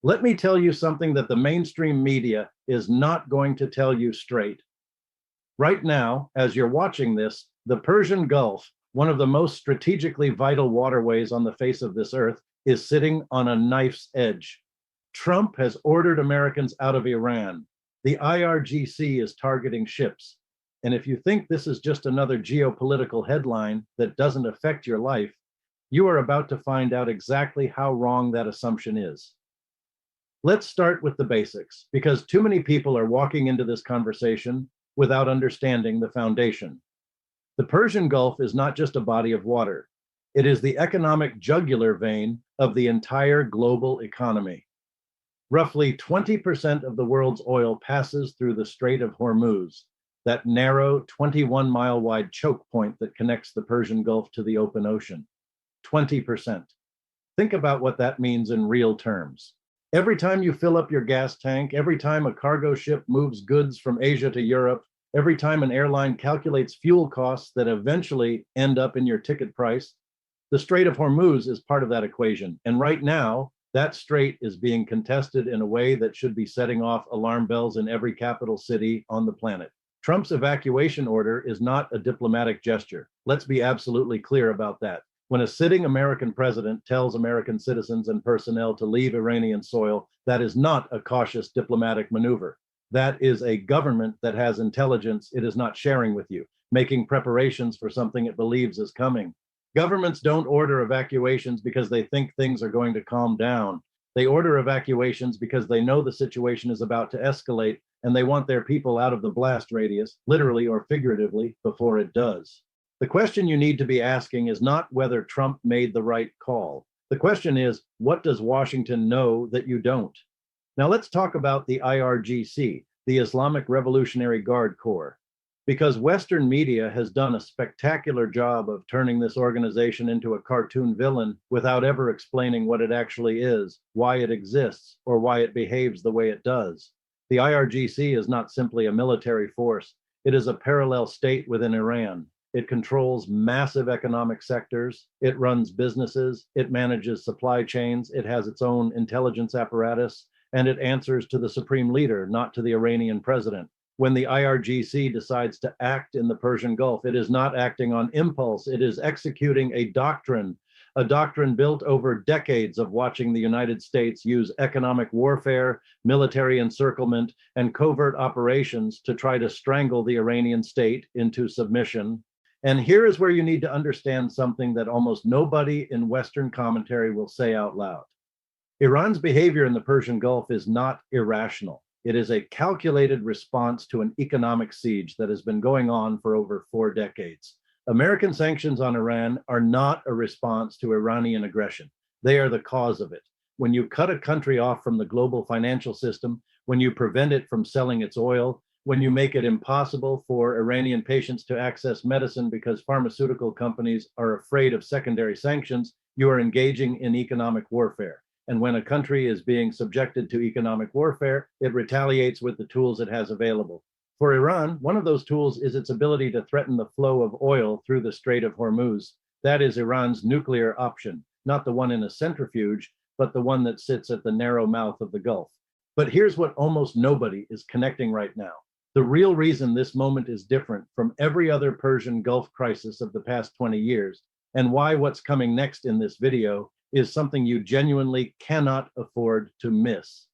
Let me tell you something that the mainstream media is not going to tell you straight. Right now, as you're watching this, the Persian Gulf, one of the most strategically vital waterways on the face of this earth, is sitting on a knife's edge. Trump has ordered Americans out of Iran. The IRGC is targeting ships. And if you think this is just another geopolitical headline that doesn't affect your life, you are about to find out exactly how wrong that assumption is. Let's start with the basics, because too many people are walking into this conversation without understanding the foundation. The Persian Gulf is not just a body of water. It is the economic jugular vein of the entire global economy. Roughly 20% of the world's oil passes through the Strait of Hormuz, that narrow 21-mile wide choke point that connects the Persian Gulf to the open ocean. 20%. Think about what that means in real terms. Every time you fill up your gas tank, every time a cargo ship moves goods from Asia to Europe, every time an airline calculates fuel costs that eventually end up in your ticket price, the Strait of Hormuz is part of that equation. And right now, that strait is being contested in a way that should be setting off alarm bells in every capital city on the planet. Trump's evacuation order is not a diplomatic gesture. Let's be absolutely clear about that. When a sitting American president tells American citizens and personnel to leave Iranian soil, that is not a cautious diplomatic maneuver. That is a government that has intelligence it is not sharing with you, making preparations for something it believes is coming. Governments don't order evacuations because they think things are going to calm down. They order evacuations because they know the situation is about to escalate and they want their people out of the blast radius, literally or figuratively, before it does. The question you need to be asking is not whether Trump made the right call. The question is, what does Washington know that you don't? Now let's talk about the IRGC, the Islamic Revolutionary Guard Corps, because Western media has done a spectacular job of turning this organization into a cartoon villain without ever explaining what it actually is, why it exists, or why it behaves the way it does. The IRGC is not simply a military force. It is a parallel state within Iran. It controls massive economic sectors. It runs businesses. It manages supply chains. It has its own intelligence apparatus, and it answers to the supreme leader, not to the Iranian president. When the IRGC decides to act in the Persian Gulf, it is not acting on impulse. It is executing a doctrine built over decades of watching the United States use economic warfare, military encirclement, and covert operations to try to strangle the Iranian state into submission. And here is where you need to understand something that almost nobody in Western commentary will say out loud. Iran's behavior in the Persian Gulf is not irrational. It is a calculated response to an economic siege that has been going on for over 4 decades. American sanctions on Iran are not a response to Iranian aggression. They are the cause of it. When you cut a country off from the global financial system, when you prevent it from selling its oil, when you make it impossible for Iranian patients to access medicine because pharmaceutical companies are afraid of secondary sanctions, you are engaging in economic warfare. And when a country is being subjected to economic warfare, it retaliates with the tools it has available. For Iran, one of those tools is its ability to threaten the flow of oil through the Strait of Hormuz. That is Iran's nuclear option, not the one in a centrifuge, but the one that sits at the narrow mouth of the Gulf. But here's what almost nobody is connecting right now. The real reason this moment is different from every other Persian Gulf crisis of the past 20 years, and why what's coming next in this video is something you genuinely cannot afford to miss.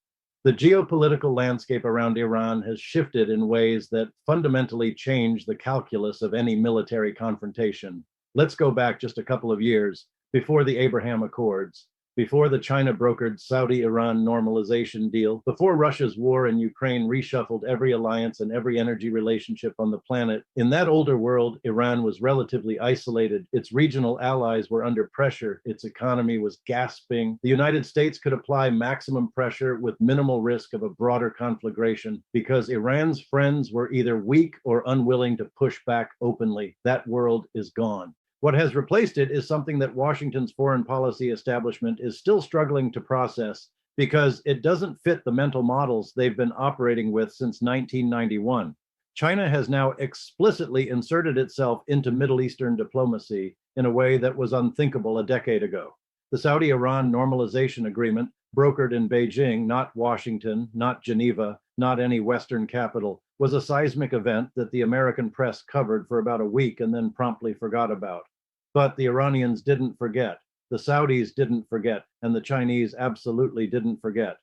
The geopolitical landscape around Iran has shifted in ways that fundamentally change the calculus of any military confrontation. Let's go back just a couple of years before the Abraham Accords, before the China-brokered Saudi-Iran normalization deal, before Russia's war in Ukraine reshuffled every alliance and every energy relationship on the planet. In that older world, Iran was relatively isolated. Its regional allies were under pressure. Its economy was gasping. The United States could apply maximum pressure with minimal risk of a broader conflagration because Iran's friends were either weak or unwilling to push back openly. That world is gone. What has replaced it is something that Washington's foreign policy establishment is still struggling to process because it doesn't fit the mental models they've been operating with since 1991. China has now explicitly inserted itself into Middle Eastern diplomacy in a way that was unthinkable a decade ago. The Saudi-Iran Normalization Agreement brokered in Beijing, not Washington, not Geneva, not any Western capital, was a seismic event that the American press covered for about a week and then promptly forgot about. But the Iranians didn't forget, the Saudis didn't forget, and the Chinese absolutely didn't forget.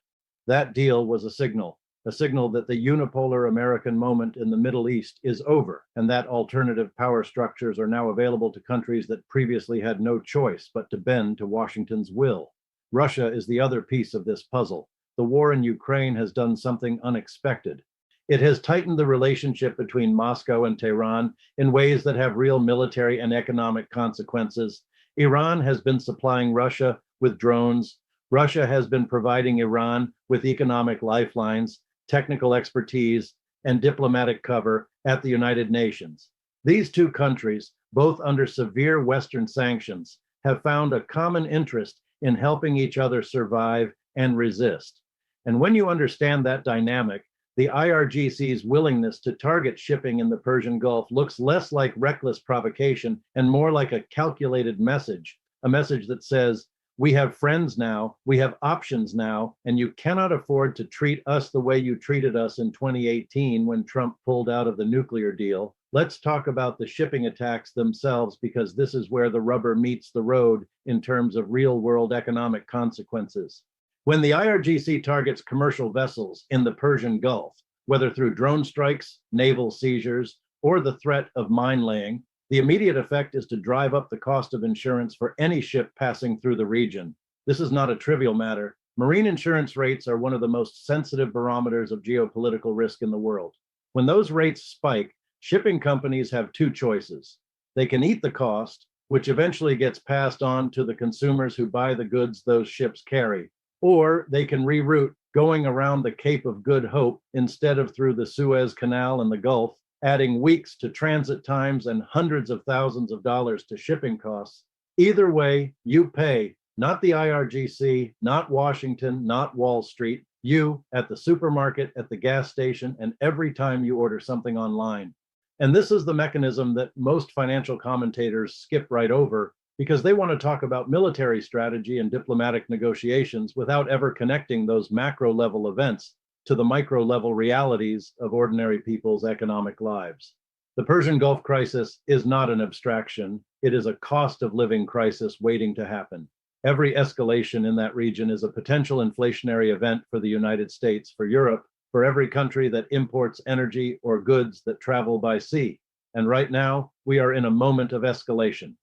That deal was a signal that the unipolar American moment in the Middle East is over, and that alternative power structures are now available to countries that previously had no choice but to bend to Washington's will. Russia is the other piece of this puzzle. The war in Ukraine has done something unexpected. It has tightened the relationship between Moscow and Tehran in ways that have real military and economic consequences. Iran has been supplying Russia with drones. Russia has been providing Iran with economic lifelines, technical expertise, and diplomatic cover at the United Nations. These two countries, both under severe Western sanctions, have found a common interest in helping each other survive and resist. And when you understand that dynamic, the IRGC's willingness to target shipping in the Persian Gulf looks less like reckless provocation and more like a calculated message, a message that says, we have friends now, we have options now, and you cannot afford to treat us the way you treated us in 2018 when Trump pulled out of the nuclear deal. Let's talk about the shipping attacks themselves, because this is where the rubber meets the road in terms of real-world economic consequences. When the IRGC targets commercial vessels in the Persian Gulf, whether through drone strikes, naval seizures, or the threat of mine laying, the immediate effect is to drive up the cost of insurance for any ship passing through the region. This is not a trivial matter. Marine insurance rates are one of the most sensitive barometers of geopolitical risk in the world. When those rates spike, shipping companies have two choices. They can eat the cost, which eventually gets passed on to the consumers who buy the goods those ships carry, or they can reroute, going around the Cape of Good Hope instead of through the Suez Canal and the Gulf, adding weeks to transit times and hundreds of thousands of dollars to shipping costs. Either way, you pay, not the IRGC, not Washington, not Wall Street, you at the supermarket, at the gas station, and every time you order something online. And this is the mechanism that most financial commentators skip right over because they want to talk about military strategy and diplomatic negotiations without ever connecting those macro level events to the micro level realities of ordinary people's economic lives. The Persian Gulf crisis is not an abstraction. It is a cost of living crisis waiting to happen. Every escalation in that region is a potential inflationary event for the United States, for Europe, for every country that imports energy or goods that travel by sea. And right now, we are in a moment of escalation.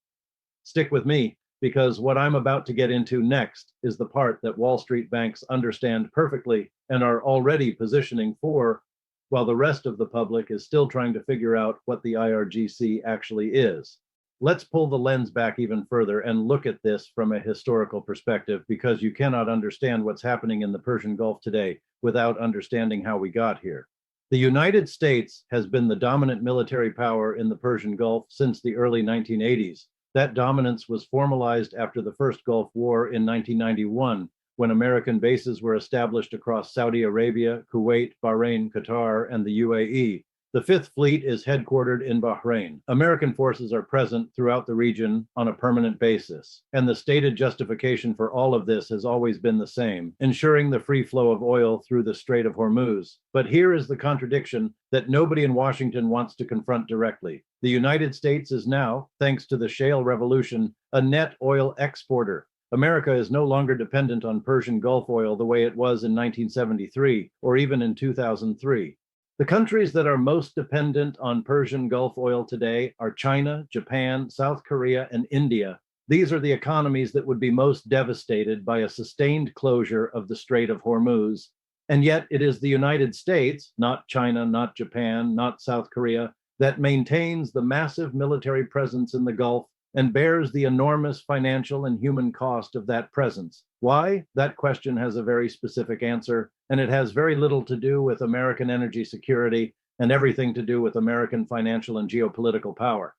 Stick with me, because what I'm about to get into next is the part that Wall Street banks understand perfectly and are already positioning for, while the rest of the public is still trying to figure out what the IRGC actually is. Let's pull the lens back even further and look at this from a historical perspective, because you cannot understand what's happening in the Persian Gulf today without understanding how we got here. The United States has been the dominant military power in the Persian Gulf since the early 1980s. That dominance was formalized after the First Gulf War in 1991, when American bases were established across Saudi Arabia, Kuwait, Bahrain, Qatar, and the UAE. The Fifth Fleet is headquartered in Bahrain. American forces are present throughout the region on a permanent basis, and the stated justification for all of this has always been the same: ensuring the free flow of oil through the Strait of Hormuz. But here is the contradiction that nobody in Washington wants to confront directly. The United States is now, thanks to the shale revolution, a net oil exporter. America is no longer dependent on Persian Gulf oil the way it was in 1973 or even in 2003. The countries that are most dependent on Persian Gulf oil today are China, Japan, South Korea, and India. These are the economies that would be most devastated by a sustained closure of the Strait of Hormuz. And yet it is the United States, not China, not Japan, not South Korea, that maintains the massive military presence in the Gulf and bears the enormous financial and human cost of that presence. Why? That question has a very specific answer, and it has very little to do with American energy security and everything to do with American financial and geopolitical power.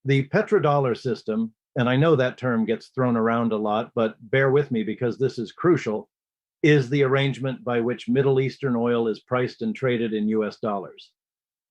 The petrodollar system, and I know that term gets thrown around a lot, but bear with me because this is crucial, is the arrangement by which Middle Eastern oil is priced and traded in US dollars.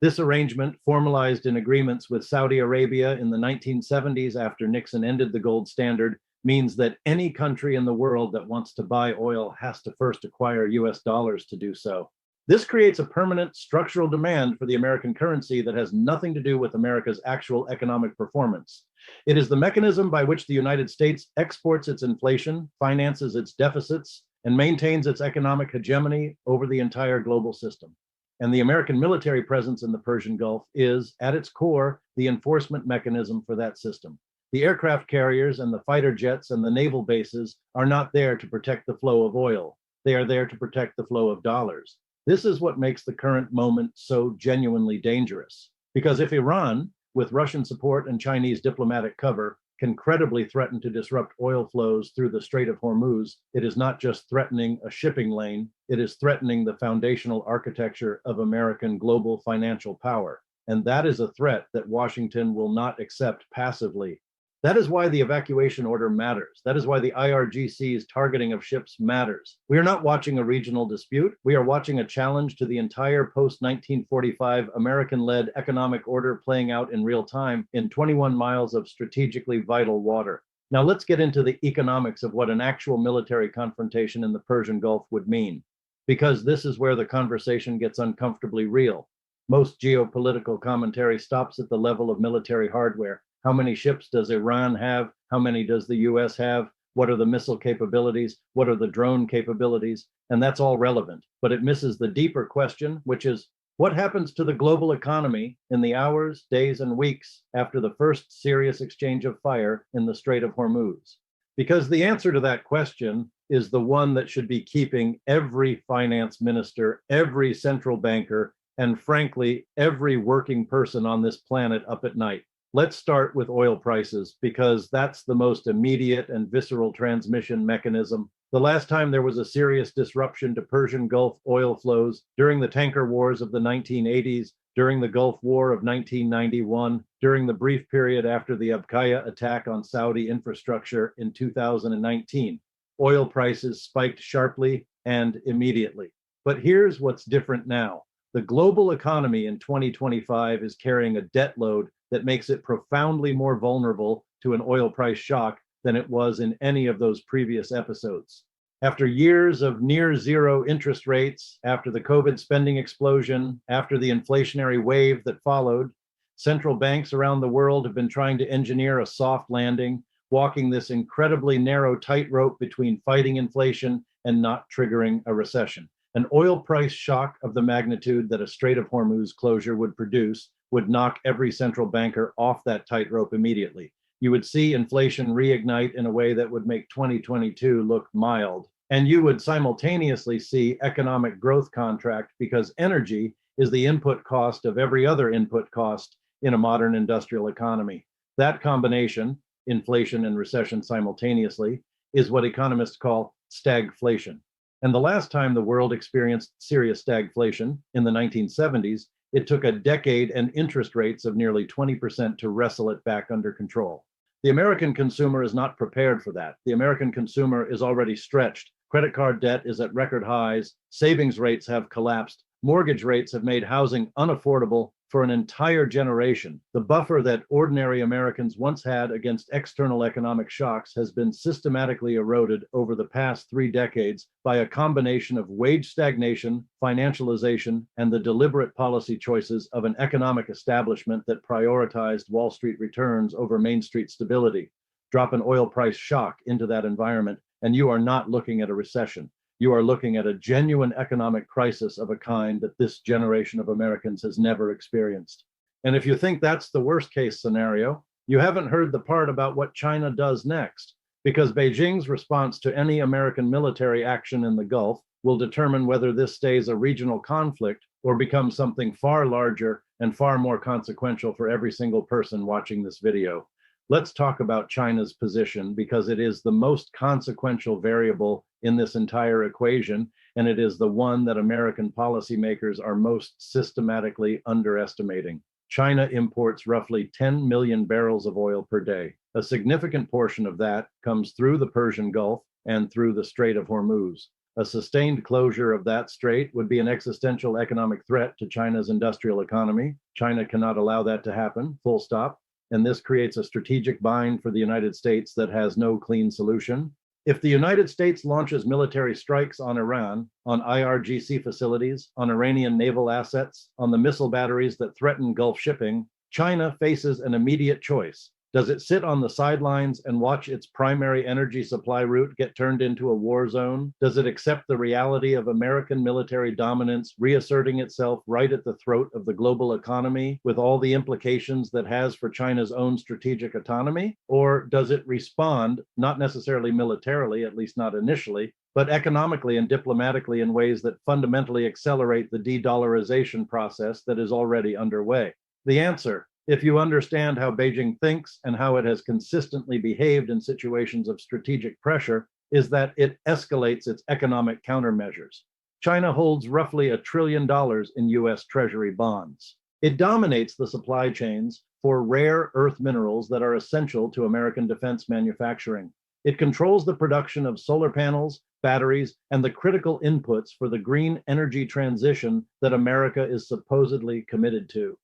This arrangement, formalized in agreements with Saudi Arabia in the 1970s after Nixon ended the gold standard, means that any country in the world that wants to buy oil has to first acquire US dollars to do so. This creates a permanent structural demand for the American currency that has nothing to do with America's actual economic performance. It is the mechanism by which the United States exports its inflation, finances its deficits, and maintains its economic hegemony over the entire global system. And the American military presence in the Persian Gulf is, at its core, the enforcement mechanism for that system. The aircraft carriers and the fighter jets and the naval bases are not there to protect the flow of oil. They are there to protect the flow of dollars. This is what makes the current moment so genuinely dangerous. Because if Iran, with Russian support and Chinese diplomatic cover, can credibly threaten to disrupt oil flows through the Strait of Hormuz, it is not just threatening a shipping lane, it is threatening the foundational architecture of American global financial power. And that is a threat that Washington will not accept passively. That is why the evacuation order matters. That is why the IRGC's targeting of ships matters. We are not watching a regional dispute. We are watching a challenge to the entire post-1945 American-led economic order playing out in real time in 21 miles of strategically vital water. Now let's get into the economics of what an actual military confrontation in the Persian Gulf would mean, because this is where the conversation gets uncomfortably real. Most geopolitical commentary stops at the level of military hardware. How many ships does Iran have? How many does the US have? What are the missile capabilities? What are the drone capabilities? And that's all relevant, but it misses the deeper question, which is what happens to the global economy in the hours, days, and weeks after the first serious exchange of fire in the Strait of Hormuz? Because the answer to that question is the one that should be keeping every finance minister, every central banker, and frankly, every working person on this planet up at night. Let's start with oil prices because that's the most immediate and visceral transmission mechanism. The last time there was a serious disruption to Persian Gulf oil flows during the tanker wars of the 1980s, during the Gulf War of 1991, during the brief period after the Abqaiq attack on Saudi infrastructure in 2019. Oil prices spiked sharply and immediately. But here's what's different now. The global economy in 2025 is carrying a debt load that makes it profoundly more vulnerable to an oil price shock than it was in any of those previous episodes. After years of near zero interest rates, after the COVID spending explosion, after the inflationary wave that followed, central banks around the world have been trying to engineer a soft landing, walking this incredibly narrow tightrope between fighting inflation and not triggering a recession. An oil price shock of the magnitude that a Strait of Hormuz closure would produce would knock every central banker off that tightrope immediately. You would see inflation reignite in a way that would make 2022 look mild. And you would simultaneously see economic growth contract because energy is the input cost of every other input cost in a modern industrial economy. That combination, inflation and recession simultaneously, is what economists call stagflation. And the last time the world experienced serious stagflation, in the 1970s, it took a decade and interest rates of nearly 20% to wrestle it back under control. The American consumer is not prepared for that. The American consumer is already stretched. Credit card debt is at record highs. Savings rates have collapsed. Mortgage rates have made housing unaffordable for an entire generation. The buffer that ordinary Americans once had against external economic shocks has been systematically eroded over the past 3 decades by a combination of wage stagnation, financialization, and the deliberate policy choices of an economic establishment that prioritized Wall Street returns over Main Street stability. Drop an oil price shock into that environment, and you are not looking at a recession. You are looking at a genuine economic crisis of a kind that this generation of Americans has never experienced. And if you think that's the worst case scenario, you haven't heard the part about what China does next, because Beijing's response to any American military action in the Gulf will determine whether this stays a regional conflict or becomes something far larger and far more consequential for every single person watching this video. Let's talk about China's position because it is the most consequential variable in this entire equation, and it is the one that American policymakers are most systematically underestimating. China imports roughly 10 million barrels of oil per day. A significant portion of that comes through the Persian Gulf and through the Strait of Hormuz. A sustained closure of that strait would be an existential economic threat to China's industrial economy. China cannot allow that to happen, full stop. and this creates a strategic bind for the United States that has no clean solution. If the United States launches military strikes on Iran, on IRGC facilities, on Iranian naval assets, on the missile batteries that threaten Gulf shipping, China faces an immediate choice. Does it sit on the sidelines and watch its primary energy supply route get turned into a war zone? Does it accept the reality of American military dominance reasserting itself right at the throat of the global economy with all the implications that has for China's own strategic autonomy? Or does it respond, not necessarily militarily, at least not initially, but economically and diplomatically in ways that fundamentally accelerate the de-dollarization process that is already underway? The answer, if you understand how Beijing thinks and how it has consistently behaved in situations of strategic pressure, is that it escalates its economic countermeasures. China holds roughly $1 trillion in US Treasury bonds. It dominates the supply chains for rare earth minerals that are essential to American defense manufacturing. It controls the production of solar panels, batteries, and the critical inputs for the green energy transition that America is supposedly committed to.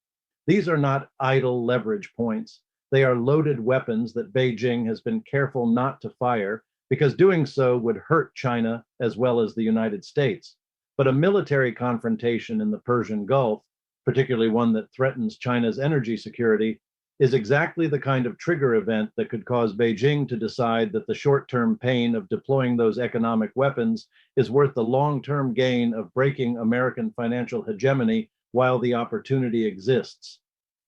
These are not idle leverage points. They are loaded weapons that Beijing has been careful not to fire because doing so would hurt China as well as the United States. But a military confrontation in the Persian Gulf, particularly one that threatens China's energy security, is exactly the kind of trigger event that could cause Beijing to decide that the short-term pain of deploying those economic weapons is worth the long-term gain of breaking American financial hegemony while the opportunity exists.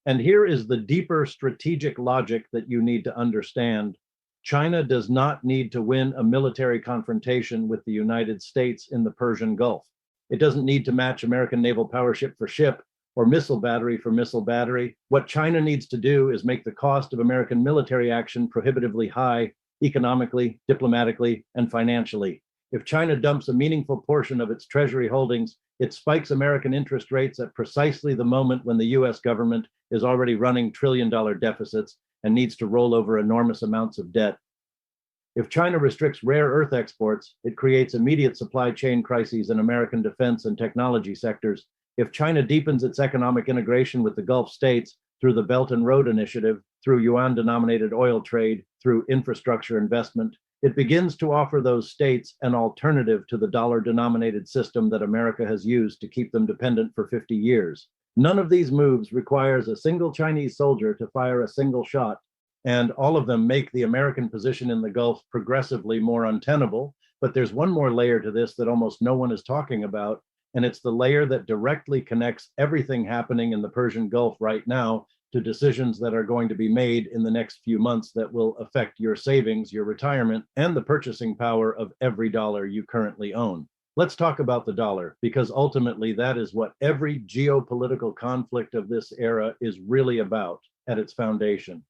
And here is the deeper strategic logic that you need to understand. China does not need to win a military confrontation with the United States in the Persian Gulf. It doesn't need to match American naval power ship for ship or missile battery for missile battery. What China needs to do is make the cost of American military action prohibitively high, economically, diplomatically, and financially. If China dumps a meaningful portion of its treasury holdings, it spikes American interest rates at precisely the moment when the US government is already running trillion-dollar deficits and needs to roll over enormous amounts of debt. If China restricts rare earth exports, it creates immediate supply chain crises in American defense and technology sectors. If China deepens its economic integration with the Gulf states through the Belt and Road Initiative, through yuan-denominated oil trade, through infrastructure investment, it begins to offer those states an alternative to the dollar-denominated system that America has used to keep them dependent for 50 years. None of these moves requires a single Chinese soldier to fire a single shot, and all of them make the American position in the Gulf progressively more untenable. But there's one more layer to this that almost no one is talking about, and it's the layer that directly connects everything happening in the Persian Gulf right now to decisions that are going to be made in the next few months that will affect your savings, your retirement, and the purchasing power of every dollar you currently own. Let's talk about the dollar, because ultimately that is what every geopolitical conflict of this era is really about at its foundation.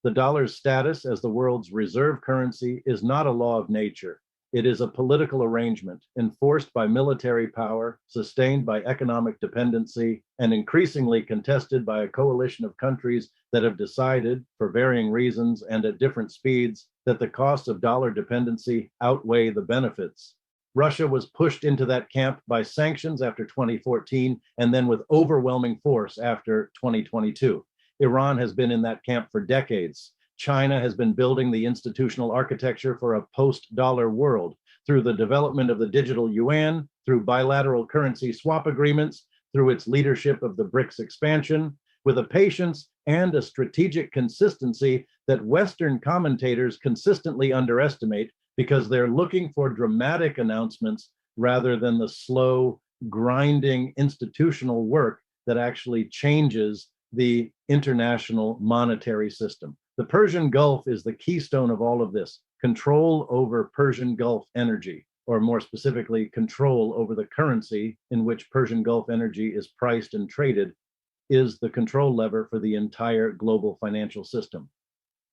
The dollar's status as the world's reserve currency is not a law of nature. It is a political arrangement enforced by military power, sustained by economic dependency, and increasingly contested by a coalition of countries that have decided, for varying reasons and at different speeds, that the costs of dollar dependency outweigh the benefits. Russia was pushed into that camp by sanctions after 2014, and then with overwhelming force after 2022. Iran has been in that camp for decades. China has been building the institutional architecture for a post-dollar world through the development of the digital yuan, through bilateral currency swap agreements, through its leadership of the BRICS expansion, with a patience and a strategic consistency that Western commentators consistently underestimate because they're looking for dramatic announcements rather than the slow, grinding institutional work that actually changes the international monetary system. The Persian Gulf is the keystone of all of this. Control over Persian Gulf energy, or more specifically, control over the currency in which Persian Gulf energy is priced and traded, is the control lever for the entire global financial system.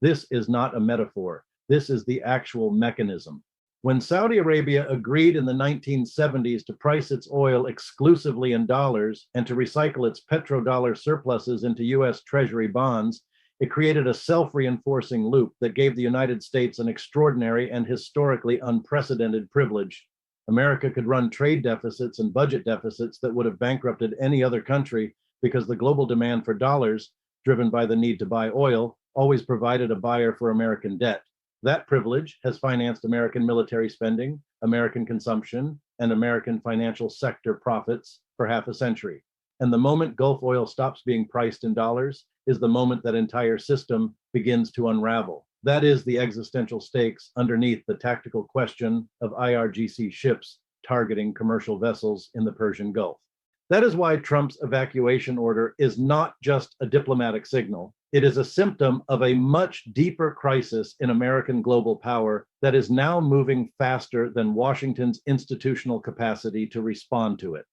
This is not a metaphor. This is the actual mechanism. When Saudi Arabia agreed in the 1970s to price its oil exclusively in dollars and to recycle its petrodollar surpluses into US Treasury bonds, it created a self-reinforcing loop that gave the United States an extraordinary and historically unprecedented privilege. America could run trade deficits and budget deficits that would have bankrupted any other country because the global demand for dollars, driven by the need to buy oil, always provided a buyer for American debt. That privilege has financed American military spending, American consumption, and American financial sector profits for half a century. And the moment Gulf oil stops being priced in dollars is the moment that entire system begins to unravel. That is the existential stakes underneath the tactical question of IRGC ships targeting commercial vessels in the Persian Gulf. That is why Trump's evacuation order is not just a diplomatic signal. It is a symptom of a much deeper crisis in American global power that is now moving faster than Washington's institutional capacity to respond to it.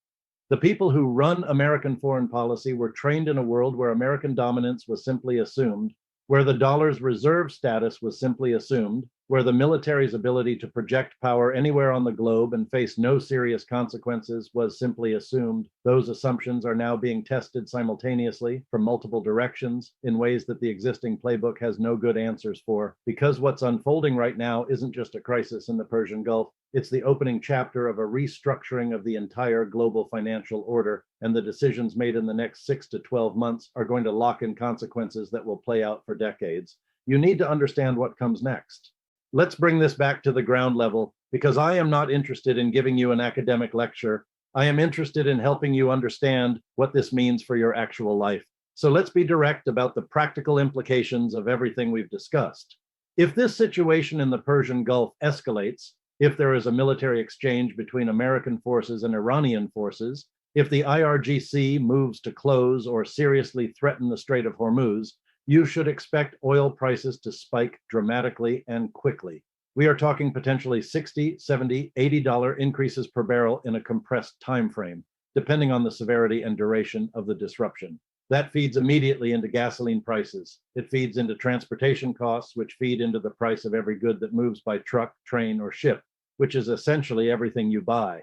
The people who run American foreign policy were trained in a world where American dominance was simply assumed, where the dollar's reserve status was simply assumed, where the military's ability to project power anywhere on the globe and face no serious consequences was simply assumed. Those assumptions are now being tested simultaneously from multiple directions in ways that the existing playbook has no good answers for, because what's unfolding right now isn't just a crisis in the Persian Gulf. It's the opening chapter of a restructuring of the entire global financial order, and the decisions made in the next 6 to 12 months are going to lock in consequences that will play out for decades. You need to understand what comes next. Let's bring this back to the ground level, because I am not interested in giving you an academic lecture. I am interested in helping you understand what this means for your actual life. So let's be direct about the practical implications of everything we've discussed. If this situation in the Persian Gulf escalates, if there is a military exchange between American forces and Iranian forces, if the IRGC moves to close or seriously threaten the Strait of Hormuz, you should expect oil prices to spike dramatically and quickly. We are talking potentially $60, $70, $80 increases per barrel in a compressed time frame, depending on the severity and duration of the disruption. That feeds immediately into gasoline prices. It feeds into transportation costs, which feed into the price of every good that moves by truck, train, or ship, which is essentially everything you buy.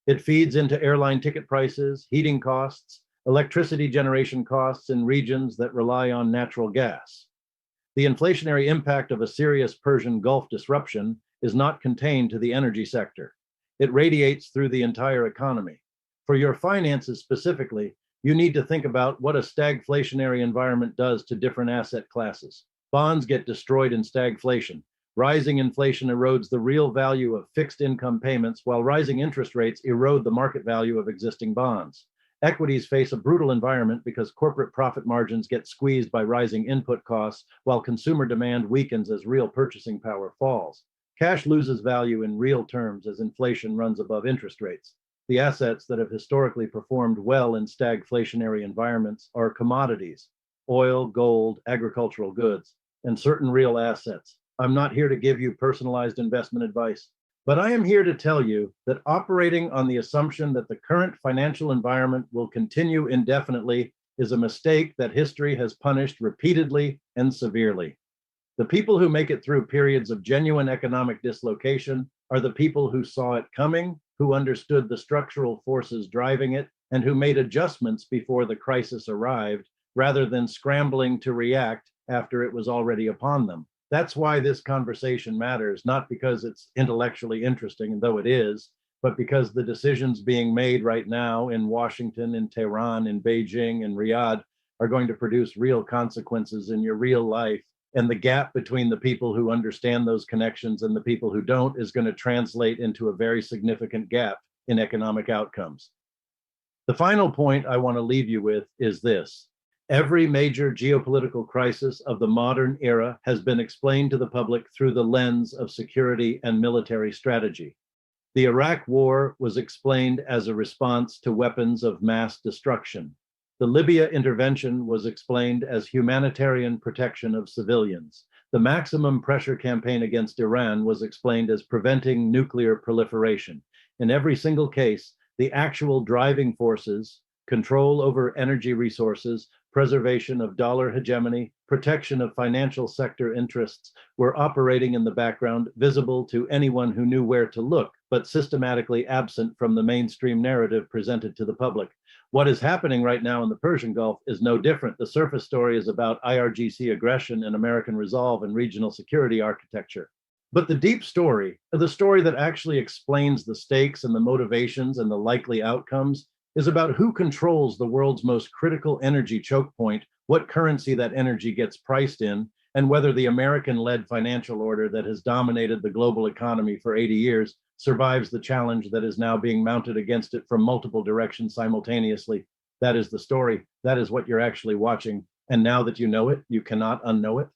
It feeds into airline ticket prices, heating costs, electricity generation costs in regions that rely on natural gas. The inflationary impact of a serious Persian Gulf disruption is not contained to the energy sector. It radiates through the entire economy. For your finances specifically, you need to think about what a stagflationary environment does to different asset classes. Bonds get destroyed in stagflation. Rising inflation erodes the real value of fixed income payments, while rising interest rates erode the market value of existing bonds. Equities face a brutal environment because corporate profit margins get squeezed by rising input costs, while consumer demand weakens as real purchasing power falls. Cash loses value in real terms as inflation runs above interest rates. The assets that have historically performed well in stagflationary environments are commodities, oil, gold, agricultural goods, and certain real assets. I'm not here to give you personalized investment advice, but I am here to tell you that operating on the assumption that the current financial environment will continue indefinitely is a mistake that history has punished repeatedly and severely. The people who make it through periods of genuine economic dislocation are the people who saw it coming, who understood the structural forces driving it, and who made adjustments before the crisis arrived, rather than scrambling to react after it was already upon them. That's why this conversation matters, not because it's intellectually interesting, though it is, but because the decisions being made right now in Washington, in Tehran, in Beijing, and Riyadh are going to produce real consequences in your real life. And the gap between the people who understand those connections and the people who don't is going to translate into a very significant gap in economic outcomes. The final point I want to leave you with is this. Every major geopolitical crisis of the modern era has been explained to the public through the lens of security and military strategy. The Iraq War was explained as a response to weapons of mass destruction. The Libya intervention was explained as humanitarian protection of civilians. The maximum pressure campaign against Iran was explained as preventing nuclear proliferation. In every single case, the actual driving forces, control over energy resources, preservation of dollar hegemony, protection of financial sector interests, were operating in the background, visible to anyone who knew where to look, but systematically absent from the mainstream narrative presented to the public. What is happening right now in the Persian Gulf is no different. The surface story is about IRGC aggression and American resolve and regional security architecture. But the deep story, the story that actually explains the stakes and the motivations and the likely outcomes, is about who controls the world's most critical energy choke point, what currency that energy gets priced in, and whether the American-led financial order that has dominated the global economy for 80 years survives the challenge that is now being mounted against it from multiple directions simultaneously. That is the story. That is what you're actually watching. And now that you know it, you cannot unknow it.